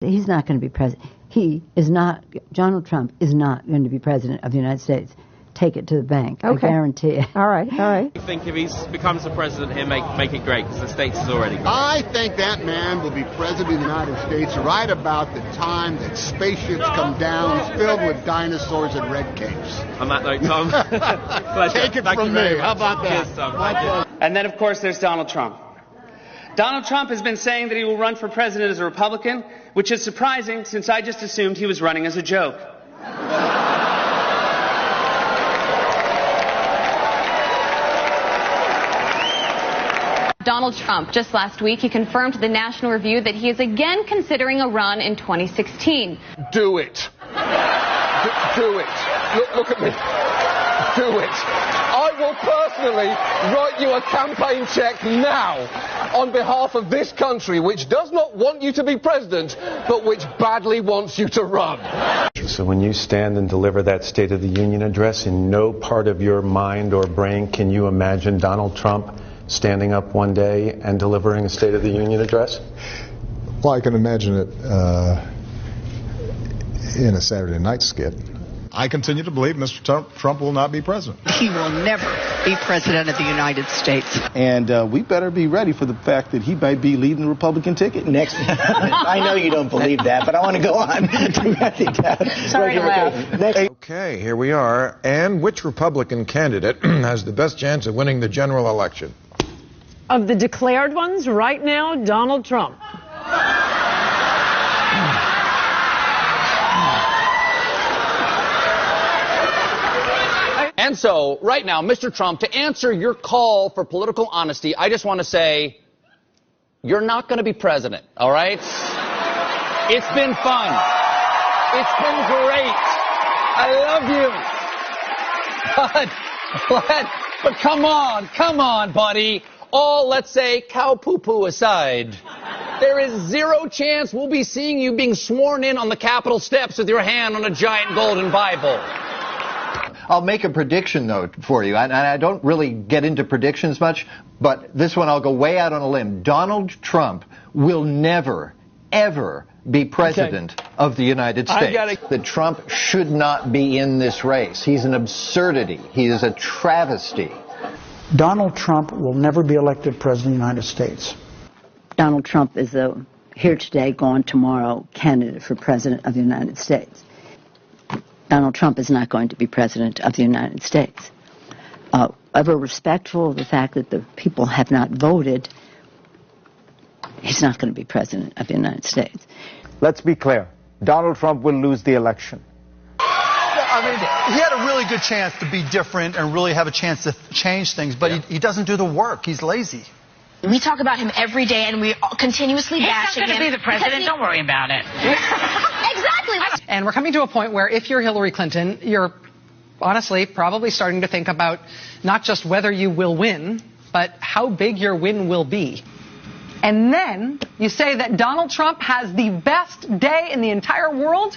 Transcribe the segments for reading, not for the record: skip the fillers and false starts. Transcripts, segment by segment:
He's not going to be president. Donald Trump is not going to be president of the United States. Take it to the bank. Okay. I guarantee it. All right. I think if he becomes the president, he'll make it great, because the States is already great. I think that man will be president of the United States right about the time that spaceships come down filled with dinosaurs and red capes. On that note, Tom, pleasure. Take it Thank from you very me. much. How about that? Cheers, Tom. And then, of course, there's Donald Trump. Donald Trump has been saying that he will run for president as a Republican, which is surprising since I just assumed he was running as a joke. Donald Trump, just last week, he confirmed to the National Review that he is again considering a run in 2016. Do it. Do it. Look at me. Do it. I will personally write you a campaign check now on behalf of this country, which does not want you to be president, but which badly wants you to run. So when you stand and deliver that State of the Union address, in no part of your mind or brain can you imagine Donald Trump standing up one day and delivering a State of the Union address? Well, I can imagine it in a Saturday night skit. I continue to believe Mr. Trump will not be president. He will never be president of the United States. And we better be ready for the fact that he might be leading the Republican ticket next. I know you don't believe that, but I want to go on. Sorry to laugh. Okay, here we are. And which Republican candidate has the best chance of winning the general election? Of the declared ones, right now, Donald Trump. And so, right now, Mr. Trump, to answer your call for political honesty, I just want to say, you're not going to be president, all right? It's been fun. It's been great. I love you. But come on, buddy. All, let's say, cow poo-poo aside, there is zero chance we'll be seeing you being sworn in on the Capitol steps with your hand on a giant golden Bible. I'll make a prediction, though, for you. And I don't really get into predictions much, but this one I'll go way out on a limb. Donald Trump will never, ever be president of the United States. That Trump should not be in this race. He's an absurdity. He is a travesty. Donald Trump will never be elected president of the United States. Donald Trump is a here today, gone tomorrow candidate for president of the United States. Donald Trump is not going to be president of the United States. Ever respectful of the fact that the people have not voted, he's not going to be president of the United States. Let's be clear. Donald Trump will lose the election. I mean, he had a really good chance to be different and really have a chance to change things, but he doesn't do the work. He's lazy. We talk about him every day, and we continuously bash him. He's not going to be the president. Don't worry about it. Exactly. And we're coming to a point where if you're Hillary Clinton, you're honestly probably starting to think about not just whether you will win, but how big your win will be. And then you say that Donald Trump has the best day in the entire world,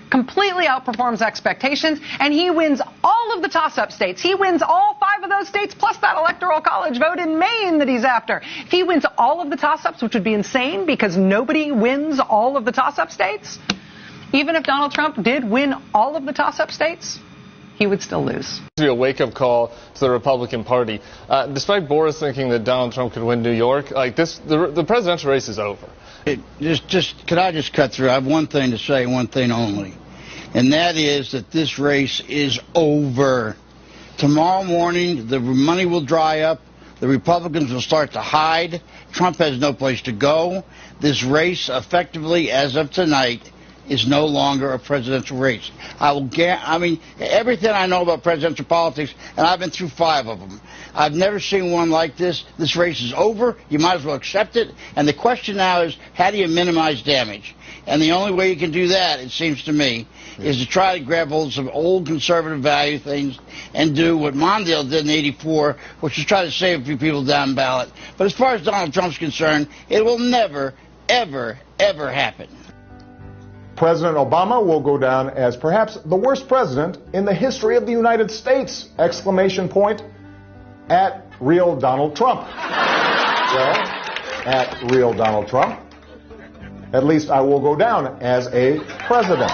completely outperforms expectations, and he wins all of the toss-up states. He wins all 5 of those states, plus that electoral college vote in Maine that he's after. If he wins all of the toss-ups, which would be insane because nobody wins all of the toss-up states, even if Donald Trump did win all of the toss-up states, he would still lose. To be a wake-up call to the Republican Party. Despite Boris thinking that Donald Trump could win New York, like this, the presidential race is over. Could I just cut through? I have one thing to say, one thing only, and that is that this race is over. Tomorrow morning, the money will dry up. The Republicans will start to hide. Trump has no place to go. This race, effectively, as of tonight, is no longer a presidential race. I mean, everything I know about presidential politics, and I've been through 5 of them, I've never seen one like this. This race is over. You might as well accept it. And the question now is, how do you minimize damage? And the only way you can do that, it seems to me, is to try to grab hold of some old conservative value things and do what Mondale did in '84, which is try to save a few people down ballot. But as far as Donald Trump's concerned, it will never, ever, ever happen. President Obama will go down as perhaps the worst president in the history of the United States! Exclamation point at real Donald Trump. Well, at real Donald Trump. At least I will go down as a president.